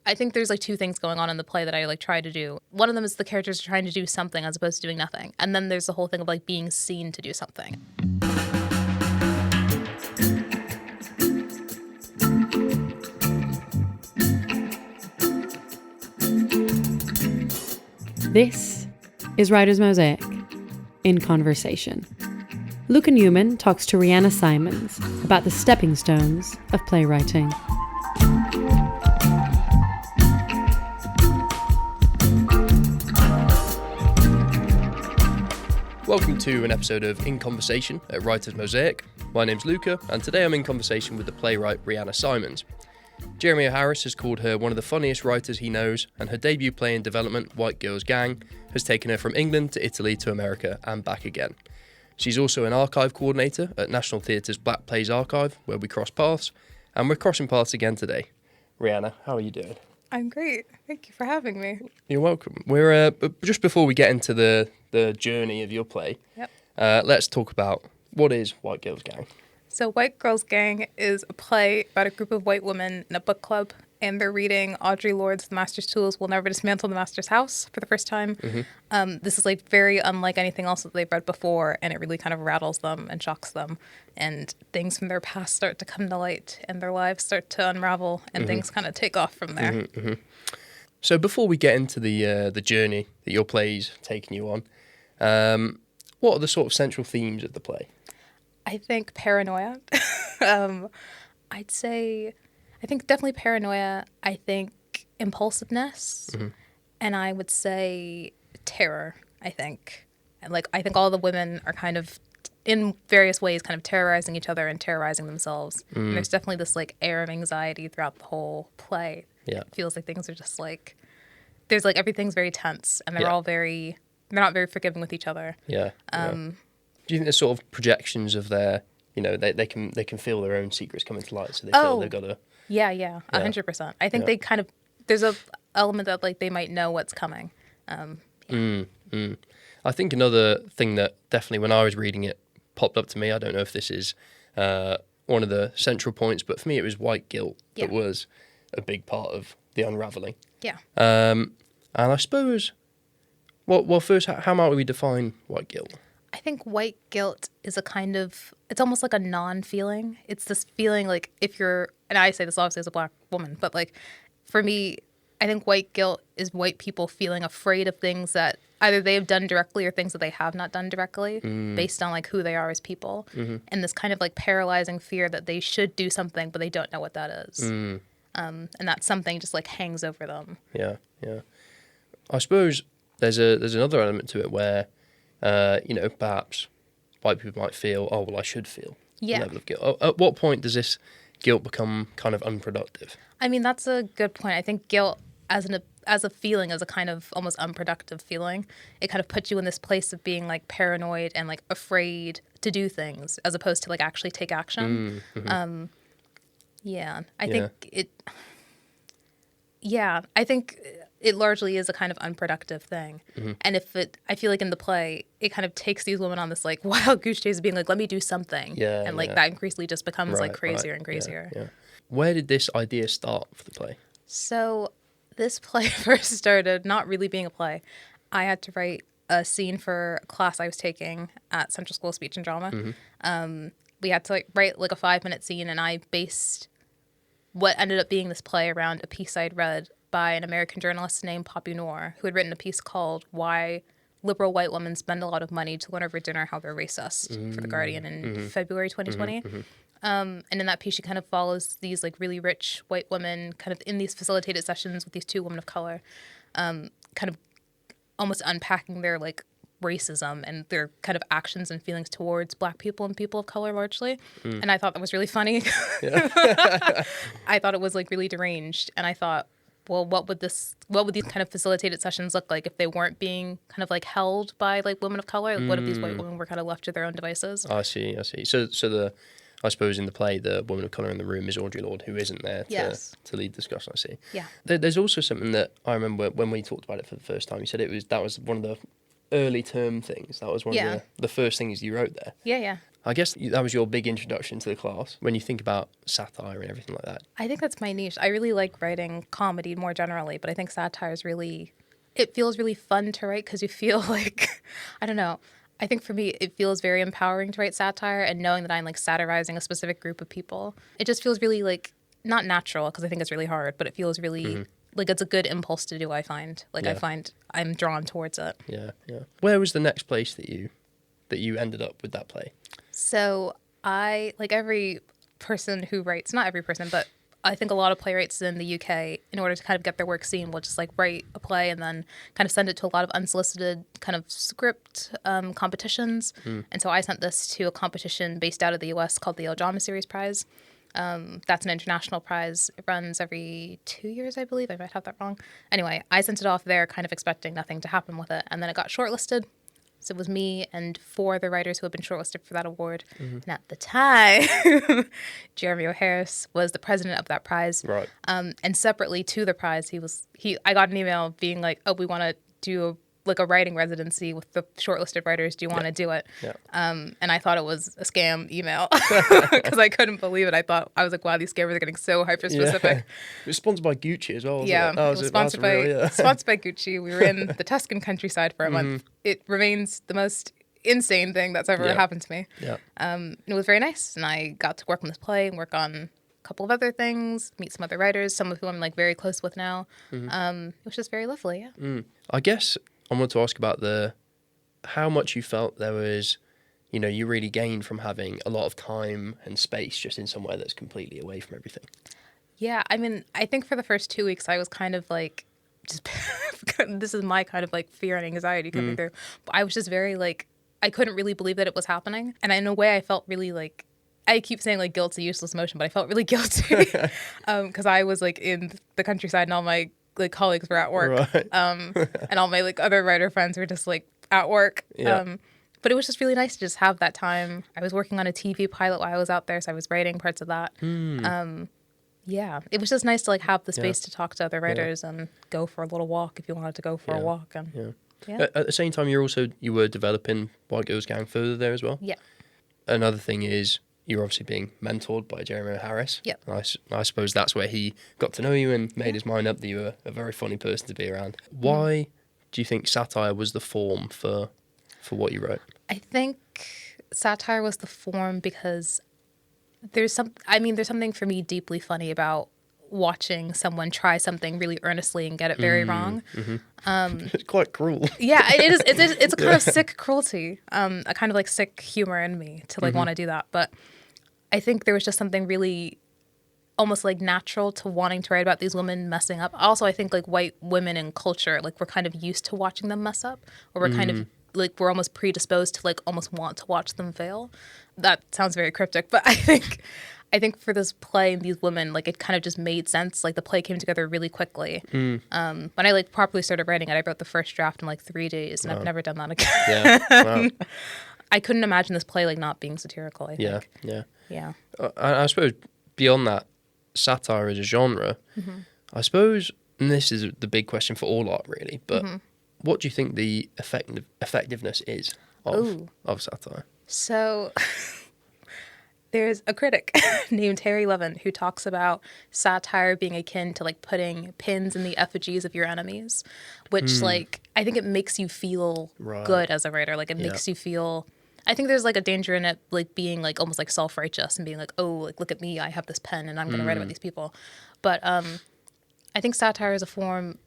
I think there's like two things going on in the play that I like try to do. One of them is the characters are trying to do something as opposed to doing nothing. And then there's the whole thing of like being seen to do something. This is Writer's Mosaic in Conversation. Luca Newman talks to Rianna Simons about the stepping stones of playwriting. Welcome to an episode of In Conversation at Writer's Mosaic. My name's Luca, and today I'm in conversation with the playwright Rianna Simons. Jeremy Harris has called her one of the funniest writers he knows, and her debut play in development, White Girls Gang, has taken her from England to Italy to America and back again. She's also an archive coordinator at National Theatre's Black Plays Archive, where we cross paths, and we're crossing paths again today. Rianna, how are you doing? I'm great. Thank you for having me. You're welcome. We're just before we get into the journey of your play, let's talk about what is White Girls Gang. So White Girls Gang is a play about a group of white women in a book club, and they're reading Audre Lorde's The Master's Tools Will Never Dismantle the Master's House for the first time. Mm-hmm. This is like very unlike anything else that they've read before, and it really kind of rattles them and shocks them, and things from their past start to come to light, and their lives start to unravel, and things kind of take off from there. Mm-hmm, mm-hmm. So before we get into the journey that your play's taking you on, what are the sort of central themes of the play? I think paranoia. I think definitely paranoia. I think impulsiveness. Mm-hmm. And I would say terror, I think. And I think all the women are kind of, in various ways, kind of terrorizing each other and terrorizing themselves. And there's definitely this air of anxiety throughout the whole play. Yeah. It feels like things are just there's everything's very tense, and they're all they're not very forgiving with each other. Yeah. Do you think there's sort of projections of their, they can feel their own secrets coming to light, so they feel they've got to... Yeah, 100%. I think they kind of, there's a element that they might know what's coming. I think another thing that definitely when I was reading it popped up to me, I don't know if this is one of the central points, but for me it was white guilt that was a big part of the unravelling. Yeah. And I suppose, well, first, how might we define white guilt? I think white guilt is it's almost like a non-feeling. It's this feeling if you're, and I say this obviously as a black woman, but for me, I think white guilt is white people feeling afraid of things that either they have done directly or things that they have not done directly based on who they are as people. Mm-hmm. And this kind of paralyzing fear that they should do something, but they don't know what that is. And that something just hangs over them. Yeah. I suppose there's another element to it where, perhaps white people might feel, oh, well, I should feel a level of guilt. At what point does this guilt become kind of unproductive? I mean, that's a good point. I think guilt as a feeling, as a kind of almost unproductive feeling, it kind of puts you in this place of being paranoid and afraid to do things as opposed to actually take action. Mm-hmm. I think it largely is a kind of unproductive thing. Mm-hmm. And I feel in the play, it kind of takes these women on this wild goose chase of being let me do something. Yeah, and that increasingly just becomes crazier and crazier. Yeah. Where did this idea start for the play? So this play first started not really being a play. I had to write a scene for a class I was taking at Central School of Speech and Drama. Mm-hmm. We had to write a 5-minute scene, and I based what ended up being this play around a piece I'd read by an American journalist named Poppy Noor, who had written a piece called Why Liberal White Women Spend a Lot of Money to Learn Over Dinner How They're Racist for The Guardian in February 2020. And in that piece, she kind of follows these really rich white women kind of in these facilitated sessions with these two women of color, kind of almost unpacking their racism and their kind of actions and feelings towards black people and people of color largely. And I thought that was really funny. I thought it was really deranged. And I thought, well, what would these kind of facilitated sessions look like if they weren't being kind of held by women of color? What if these white women were kind of left to their own devices? I see. So I suppose in the play, the woman of colour in the room is Audre Lorde, who isn't there to lead the discussion, I see. Yeah. There's also something that I remember when we talked about it for the first time, you said that was one of the early term things. That was one of the first things you wrote there. Yeah. I guess that was your big introduction to the class when you think about satire and everything like that. I think that's my niche. I really like writing comedy more generally, but I think satire is really, it feels really fun to write because you feel like, I don't know. I think for me, it feels very empowering to write satire, and knowing that I'm like satirizing a specific group of people, it just feels really like not natural, because I think it's really hard, but it feels really like it's a good impulse to do. I find I find I'm drawn towards it. Yeah. Where was the next place that you ended up with that play? So I, like every person who writes, not every person, but I think a lot of playwrights in the UK, in order to kind of get their work seen, will just like write a play and then kind of send it to a lot of unsolicited kind of script competitions. And so I sent this to a competition based out of the US called the El Drama Series Prize. That's an international prize. It runs every 2 years, I believe. I might have that wrong. Anyway, I sent it off there kind of expecting nothing to happen with it. And then it got shortlisted. So it was me and 4 other writers who had been shortlisted for that award. And at the time, Jeremy O'Harris was the president of that prize. Right. And separately to the prize, I got an email being like, "Oh, we want to do a writing residency with the shortlisted writers. Do you want to do it?" Yeah. And I thought it was a scam email because I couldn't believe it. I was like, wow, these scammers are getting so hyper specific. It was sponsored by Gucci as well, wasn't Yeah, it? it was sponsored by Gucci. We were in the Tuscan countryside for a month. It remains the most insane thing that's ever happened to me. Yeah. It was very nice, and I got to work on this play and work on a couple of other things, meet some other writers, some of whom I'm like very close with now. It was just very lovely. Yeah. I guess I want to ask about how much you felt there was, you really gained from having a lot of time and space just in somewhere that's completely away from everything. Yeah, I mean, I think for the first 2 weeks I was kind of like, just this is my kind of like fear and anxiety coming through. But I was just very like, I couldn't really believe that it was happening. And in a way I felt really like, I keep saying like guilt's a useless emotion, but I felt really guilty because I was like in the countryside and all my like colleagues were at work. Right. And all my like other writer friends were just like at work. Yeah. But it was just really nice to just have that time. I was working on a TV pilot while I was out there, so I was writing parts of that. Yeah, it was just nice to like have the space to talk to other writers and go for a little walk if you wanted to go for a walk. And At the same time, you were developing White Girls Gang further there as well. Yeah. Another thing is you're obviously being mentored by Jeremy O'Harris. Yep. I suppose that's where he got to know you and made his mind up that you were a very funny person to be around. Why do you think satire was the form for what you wrote? I think satire was the form because there's something for me deeply funny about watching someone try something really earnestly and get it very wrong. It's quite cruel. Yeah, it is. It's a kind of sick cruelty, a kind of like sick humor in me to like want to do that. But I think there was just something really almost like natural to wanting to write about these women messing up. Also, I think like white women in culture, like we're kind of used to watching them mess up, or we're kind of like we're almost predisposed to like almost want to watch them fail. That sounds very cryptic, but I think for this play and these women, like it kind of just made sense. Like the play came together really quickly. When I like properly started writing it, I wrote the first draft in like 3 days, and I've never done that again. Yeah. Wow. I couldn't imagine this play like not being satirical. I think. Yeah. I suppose beyond that, satire as a genre, I suppose, and this is the big question for all art really, but what do you think the effectiveness is of satire? So there's a critic named Harry Levin who talks about satire being akin to like putting pins in the effigies of your enemies, which like I think it makes you feel good as a writer. Like it makes you feel, I think there's like a danger in it, like being like almost like self-righteous and being like, oh, like look at me, I have this pen and I'm going to write about these people. But I think satire is a form.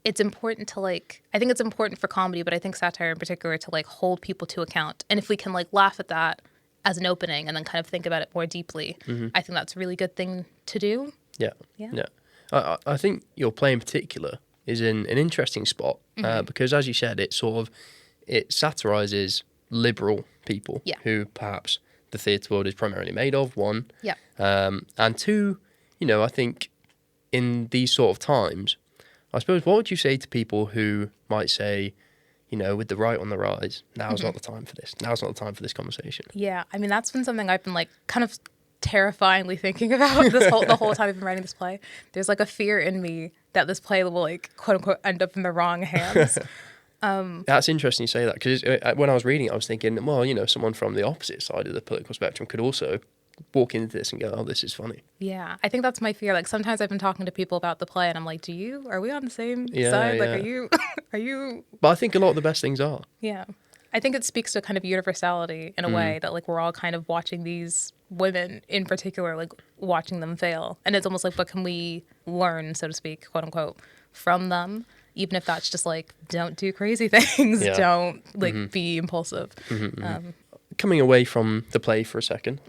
It's important to like, I think it's important for comedy, but I think satire in particular to like hold people to account. And if we can like laugh at that as an opening and then kind of think about it more deeply, I think that's a really good thing to do. Yeah. I think your play in particular is in an interesting spot because, as you said, it satirizes liberal people who perhaps the theatre world is primarily made of, one. Yeah. And two, I think in these sort of times, I suppose, what would you say to people who might say, with the right on the rise, now's not the time for this. Now's not the time for this conversation. Yeah, I mean, that's been something I've been like kind of terrifyingly thinking about the whole time I've been writing this play. There's like a fear in me that this play will like quote unquote end up in the wrong hands. That's interesting you say that, because when I was reading it, I was thinking, well, someone from the opposite side of the political spectrum could also walk into this and go, oh, this is funny. Yeah, I think that's my fear. Like sometimes I've been talking to people about the play and I'm like, are we on the same Yeah, side? Like, yeah. are you? But I think a lot of the best things are. Yeah. I think it speaks to kind of universality in a way that like we're all kind of watching these women in particular, like watching them fail. And it's almost like, what can we learn, so to speak, quote unquote, from them? Even if that's just like, don't do crazy things, Yeah. don't like be impulsive. Coming away from the play for a second,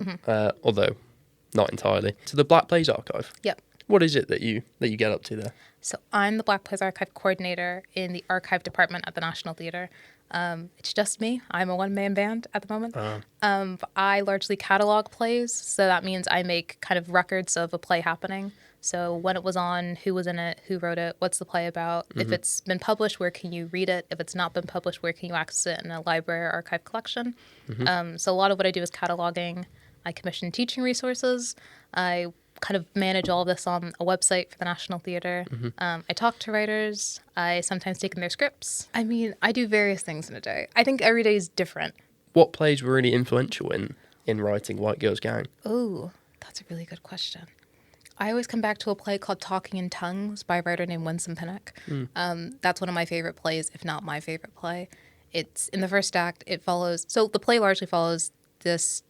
although not entirely, to the Black Plays Archive. Yep. What is it that you get up to there? So I'm the Black Plays Archive coordinator in the archive department at the National Theatre. It's just me. I'm a one-man band at the moment. I largely catalog plays, so that means I make kind of records of a play happening. So when it was on, who was in it, who wrote it, what's the play about, if it's been published, where can you read it, if it's not been published, where can you access it in a library or archive collection. So a lot of what I do is cataloging. I commission teaching resources. I kind of manage all of this on a website for the National Theatre. I talk to writers. I sometimes take in their scripts. I mean, I do various things in a day. I think every day is different. What plays were really influential in writing White Girls Gang? Oh, that's a really good question. I always come back to a play called Talking in Tongues by a writer named Winsome Pinnock. That's one of my favorite plays, if not my favorite play. It's in the first act. So the play largely follows this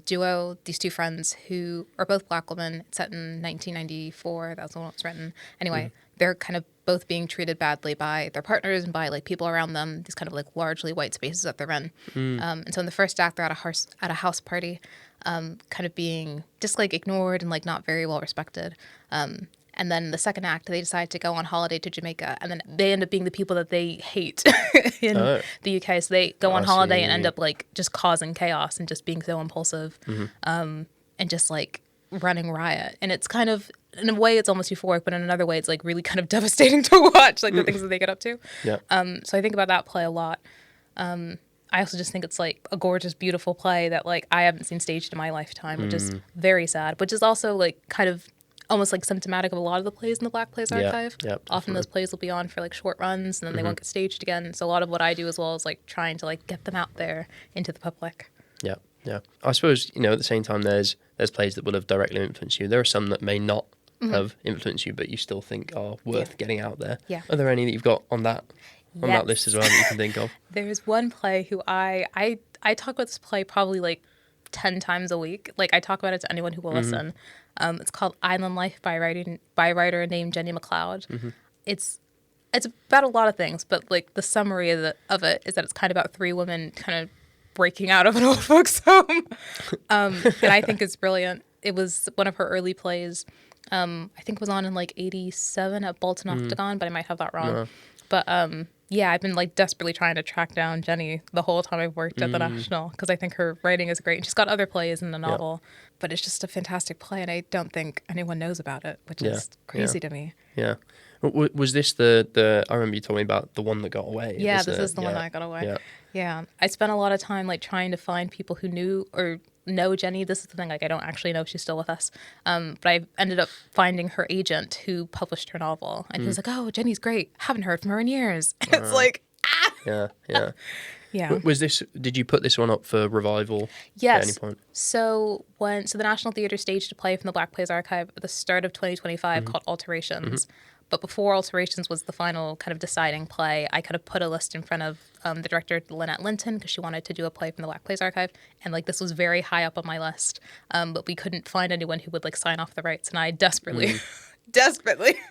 duo, these two friends who are both Black women. It's set in 1994. That's when it was written. Anyway, they're kind of both being treated badly by their partners and by like people around them. These kind of like largely white spaces that they're in. And so in the first act, they're at a house party, kind of being just like ignored and like not very well respected. And then the second act, they decide to go on holiday to Jamaica, and then they end up being the people that they hate in the UK. So they go on holiday and end up like just causing chaos and just being so impulsive, and just like running riot. And it's kind of, in a way, it's almost euphoric, but in another way, it's like really kind of devastating to watch, like the things that they get up to. Yeah. So I think about that play a lot. I also just think it's like a gorgeous, beautiful play that like I haven't seen staged in my lifetime, which is very sad, which is also like kind of almost like symptomatic of a lot of the plays in the Black Plays Archive. Yeah, often those plays will be on for like short runs and then they won't get staged again. So a lot of what I do as well is like trying to like get them out there into the public. Yeah, yeah. I suppose, at the same time, there's plays that will have directly influenced you. There are some that may not have influenced you, but you still think are worth getting out there. Yeah. Are there any that you've got on that list as well that you can think of? There's one play who I talk about this play probably like 10 times a week. Like I talk about it to anyone who will listen. It's called Island Life by a writer named Jenny McLeod. It's about a lot of things, but like the summary of it is that it's kind of about three women kind of breaking out of an old folks home. And I think it's brilliant. It was one of her early plays. I think it was on in like 87 at Bolton Octagon, but I might have that wrong. No. But yeah, I've been like desperately trying to track down Jenny the whole time I've worked at the National, because I think her writing is great. And she's got other plays in the novel, but it's just a fantastic play, and I don't think anyone knows about it, which is crazy to me. Yeah. Was this the I remember you told me about the one that got away. Yeah, this is the one that got away. Yeah. I spent a lot of time like trying to find people who knew or know Jenny. This is the thing, like I don't actually know if she's still with us. But I ended up finding her agent who published her novel, and he was like, "Oh, Jenny's great. Haven't heard from her in years." And it's like, Yeah. Yeah. Did you put this one up for revival yes. at any point? So the National Theatre staged a play from the Black Plays Archive at the start of 2025 called Alterations. But before Alterations was the final kind of deciding play, I kind of put a list in front of the director, Lynette Linton, because she wanted to do a play from the Black Plays Archive. And like this was very high up on my list. But we couldn't find anyone who would like sign off the rights. And I desperately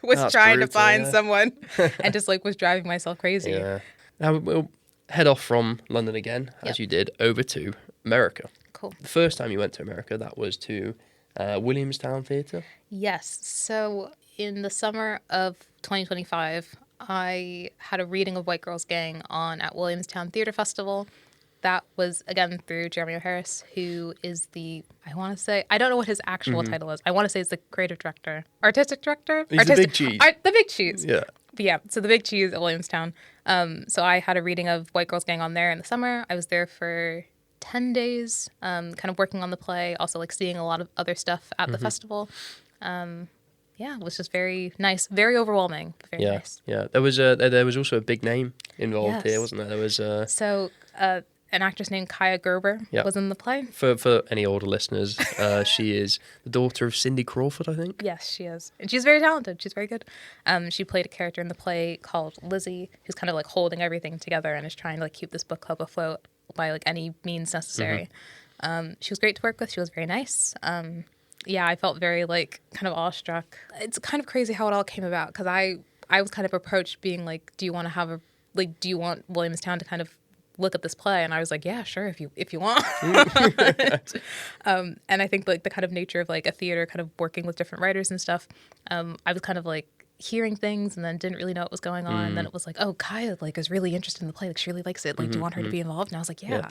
was trying to find someone and just like was driving myself crazy. Yeah. Now we'll head off from London again, as you did, over to America. Cool. The first time you went to America, that was to Williamstown Theatre? Yes. So in the summer of 2025, I had a reading of White Girls Gang on at Williamstown Theatre Festival. That was, again, through Jeremy O'Harris, who is I don't know what his actual title is. I want to say it's the creative director. Artistic director? He's the Big Cheese. The Big Cheese. Yeah. But yeah, so the Big Cheese at Williamstown. So I had a reading of White Girls Gang on there in the summer. I was there for 10 days, kind of working on the play, also like seeing a lot of other stuff at the festival. yeah, it was just very nice, very overwhelming, but very nice. Yeah. There was also a big name involved here, wasn't there? There was So an actress named Kaya Gerber was in the play. For any older listeners, she is the daughter of Cindy Crawford, I think. Yes, she is. And she's very talented. She's very good. She played a character in the play called Lizzie, who's kind of like holding everything together and is trying to like keep this book club afloat by like any means necessary. She was great to work with. She was very nice. Yeah, I felt very like kind of awestruck. It's kind of crazy how it all came about because I was kind of approached being like, do you want Williamstown to kind of look at this play? And I was like, yeah, sure, if you want. And I think like the kind of nature of like a theater kind of working with different writers and stuff, I was kind of like hearing things and then didn't really know what was going on. And then it was like, oh, Kaya like is really interested in the play. Like she really likes it. Like, do you want her to be involved? And I was like, yeah,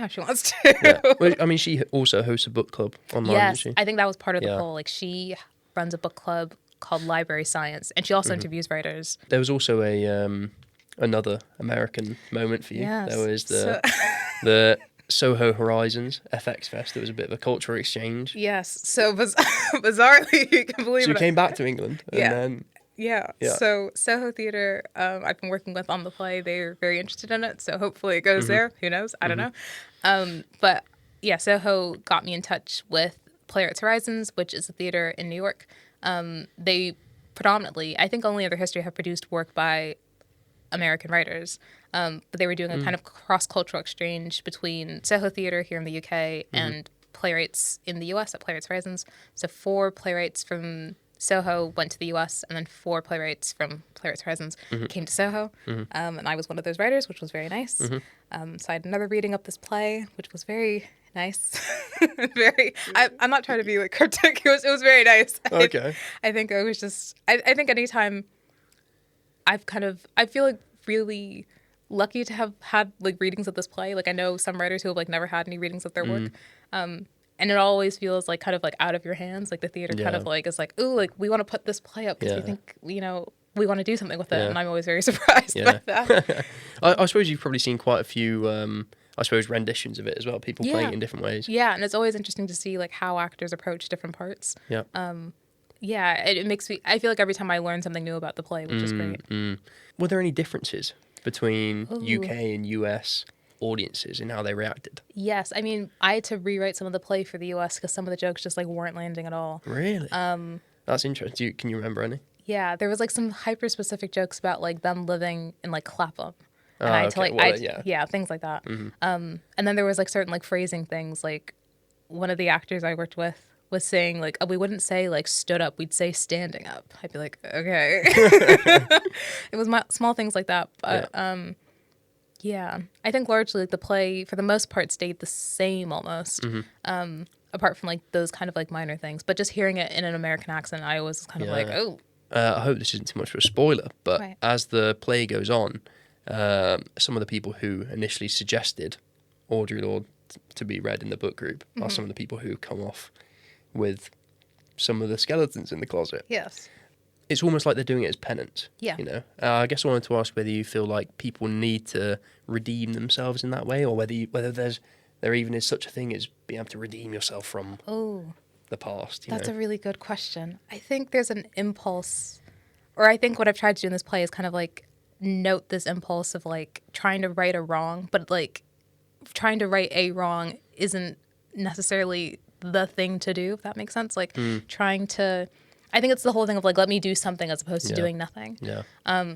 she wants to. Yeah. Well, I mean, she also hosts a book club online, yes, doesn't she? I think that was part of the whole. Like she runs a book club called Library Science, and she also interviews writers. There was also another American moment for you. Yes. There was the Soho Horizons FX Fest. There was a bit of a cultural exchange. Yes. So bizarrely, you can believe it. So you came back to England. And then, yeah. So Soho Theatre, I've been working with on the play. They're very interested in it. So hopefully it goes there. Who knows? I don't know. But yeah, Soho got me in touch with Playwrights Horizons, which is a theater in New York. They predominantly, I think only in their history, have produced work by American writers. But they were doing a kind of cross-cultural exchange between Soho Theatre here in the UK and playwrights in the US at Playwrights Horizons. So 4 playwrights from Soho went to the US, and then 4 playwrights from Playwrights Horizons came to Soho. And I was one of those writers, which was very nice. So I had another reading of this play, which was very nice. I'm not trying to be like cryptic. It was very nice. Okay. I think it was just, I think anytime I feel like really lucky to have had like readings of this play. Like I know some writers who have like never had any readings of their work. And it always feels like kind of like out of your hands. Like the theater kind of like is like, ooh, like we want to put this play up because we think, we want to do something with it. And I'm always very surprised by that. I suppose you've probably seen quite a few, renditions of it as well. People playing it in different ways. Yeah, and it's always interesting to see like how actors approach different parts. Yeah. It makes me, I feel like every time I learn something new about the play, which is great. Were there any differences between UK and US audiences in how they reacted? Yes, I mean, I had to rewrite some of the play for the US because some of the jokes just like weren't landing at all. Really? That's interesting. Can you remember any? Yeah, there was like some hyper specific jokes about like them living in like Clapham. And I had to like, things like that. And then there was like certain like phrasing things. Like one of the actors I worked with was saying like, oh, we wouldn't say like stood up, we'd say standing up. I'd be like, okay. It was small things like that. But I think largely like the play for the most part stayed the same almost. Apart from like those kind of like minor things. But just hearing it in an American accent, I was kind of like, oh. I hope this isn't too much of a spoiler, but as the play goes on, some of the people who initially suggested Audre Lorde to be read in the book group are some of the people who come off with some of the skeletons in the closet. Yes. It's almost like they're doing it as penance. Yeah. You know, I guess I wanted to ask whether you feel like people need to redeem themselves in that way, or whether there even is such a thing as being able to redeem yourself from the past. That's a really good question. I think there's an impulse, or I think what I've tried to do in this play is kind of like note this impulse of like trying to right a wrong, but like trying to right a wrong isn't necessarily the thing to do, if that makes sense. Like trying to, I think it's the whole thing of like, let me do something as opposed to doing nothing. Yeah.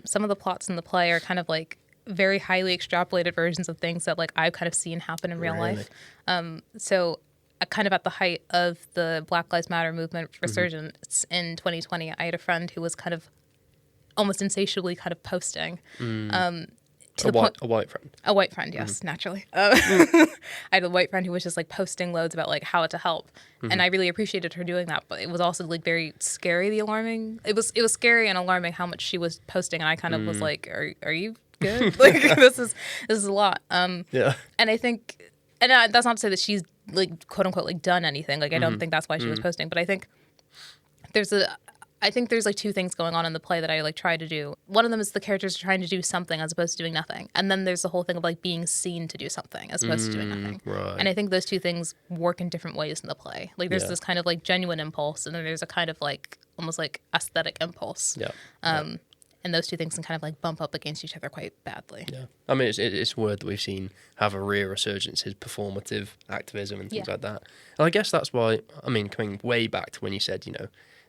Some of the plots in the play are kind of like very highly extrapolated versions of things that like I've kind of seen happen in real life. So kind of at the height of the Black Lives Matter movement resurgence in 2020, I had a friend who was kind of almost insatiably kind of posting. A white friend. A white friend, yes, naturally. I had a white friend who was just like posting loads about like how to help, and I really appreciated her doing that. But it was also like very scary, alarming. It was scary and alarming how much she was posting, and I kind of was like, "Are you good? Like this is a lot." And I think, and that's not to say that she's like quote unquote like done anything. Like I don't think that's why she was posting, but I think there's like 2 things going on in the play that I like try to do. One of them is the characters are trying to do something as opposed to doing nothing. And then there's the whole thing of like being seen to do something as opposed to doing nothing. Right. And I think those 2 things work in different ways in the play. Like there's this kind of like genuine impulse, and then there's a kind of like almost like aesthetic impulse. Yeah. And those two things can kind of like bump up against each other quite badly. Yeah. I mean, it's a word that we've seen have a real resurgence, is performative activism and things like that. And I guess that's why, I mean, coming way back to when you said,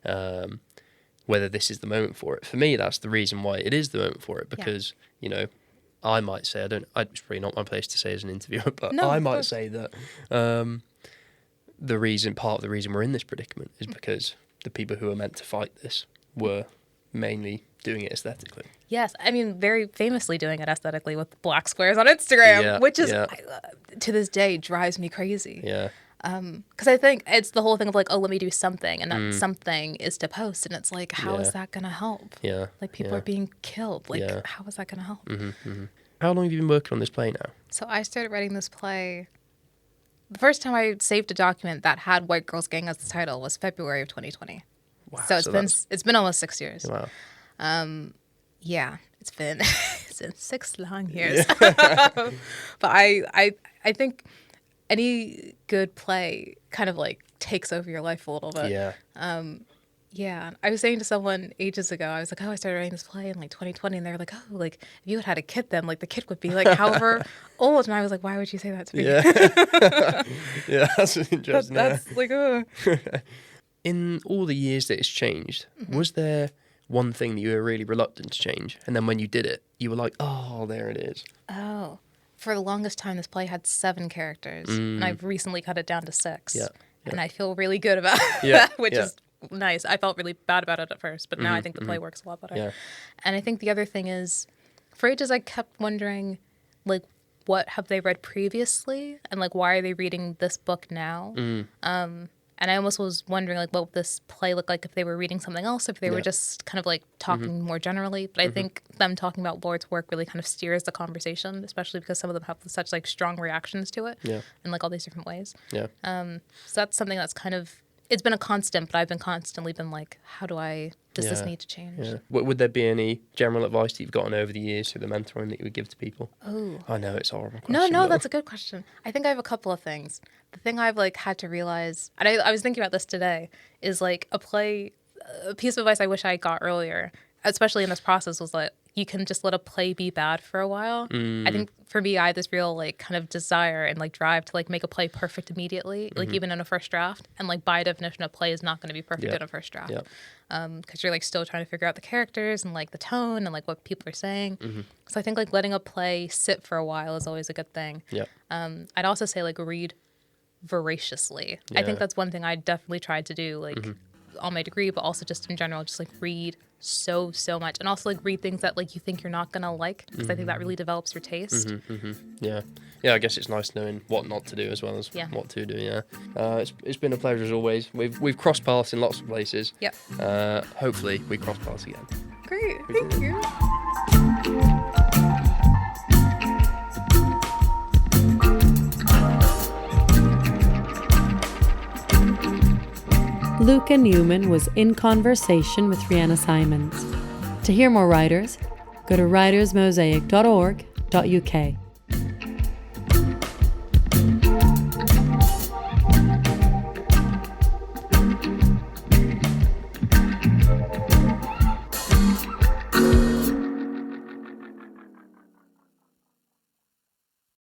whether this is the moment for it. For me, that's the reason why it is the moment for it, because, I might say, it's probably not my place to say as an interviewer, but I might say that part of the reason we're in this predicament is because the people who are meant to fight this were mainly doing it aesthetically. Yes, I mean, very famously doing it aesthetically with black squares on Instagram, which is, to this day, drives me crazy. Yeah. Because I think it's the whole thing of like, oh, let me do something, and that something is to post, and it's like, how is that going to help? Yeah. Like, people are being killed. Like, how is that going to help? How long have you been working on this play now? So I started writing this play. The first time I saved a document that had White Girls Gang as the title was February of 2020. Wow. So it's been almost 6 years. Wow. Yeah, it's been 6 long years. But I think any good play kind of like takes over your life a little bit. Yeah. Yeah. I was saying to someone ages ago, I was like, oh, I started writing this play in like 2020, and they were like, oh, like if you had a kid then, like the kid would be like however old. And I was like, why would you say that to me? Yeah. Yeah, that's interesting. That's like, In all the years that it's changed, was there one thing that you were really reluctant to change, and then when you did it, you were like, oh, there it is? Oh, for the longest time, this play had 7 characters, and I've recently cut it down to 6. Yeah. And I feel really good about that, which is nice. I felt really bad about it at first, but now I think the play works a lot better. Yeah. And I think the other thing is, for ages, I kept wondering, like, what have they read previously, and like, why are they reading this book now? And I almost was wondering, like, what would this play look like if they were reading something else, if they were just kind of, like, talking more generally. But I think them talking about Lord's work really kind of steers the conversation, especially because some of them have such, like, strong reactions to it in, like, all these different ways. Yeah. So that's something that's kind of, it's been a constant, but I've been constantly like, does this need to change? Yeah. Would there be any general advice that you've gotten over the years through the mentoring that you would give to people? Oh. I know, it's a horrible question. No, that's a good question. I think I have a couple of things. The thing I've like had to realize, and I was thinking about this today, is like a piece of advice I wish I got earlier, especially in this process, was like, you can just let a play be bad for a while. I think for me, I had this real like kind of desire and like drive to like make a play perfect immediately, like even in a first draft. And like by definition, a play is not going to be perfect in a first draft. Because you're like still trying to figure out the characters and like the tone and like what people are saying. So I think like letting a play sit for a while is always a good thing. I'd also say like read voraciously. I think that's one thing I definitely tried to do, like on my degree, but also just in general, just like read so much, and also like read things that like you think you're not gonna like, because I think that really develops your taste. Yeah, I guess it's nice knowing what not to do as well as what to do. It's been a pleasure as always. We've crossed paths in lots of places. Hopefully we cross paths again. Great, thank you. Luca Newman was in conversation with Rianna Simons. To hear more writers, go to writersmosaic.org.uk.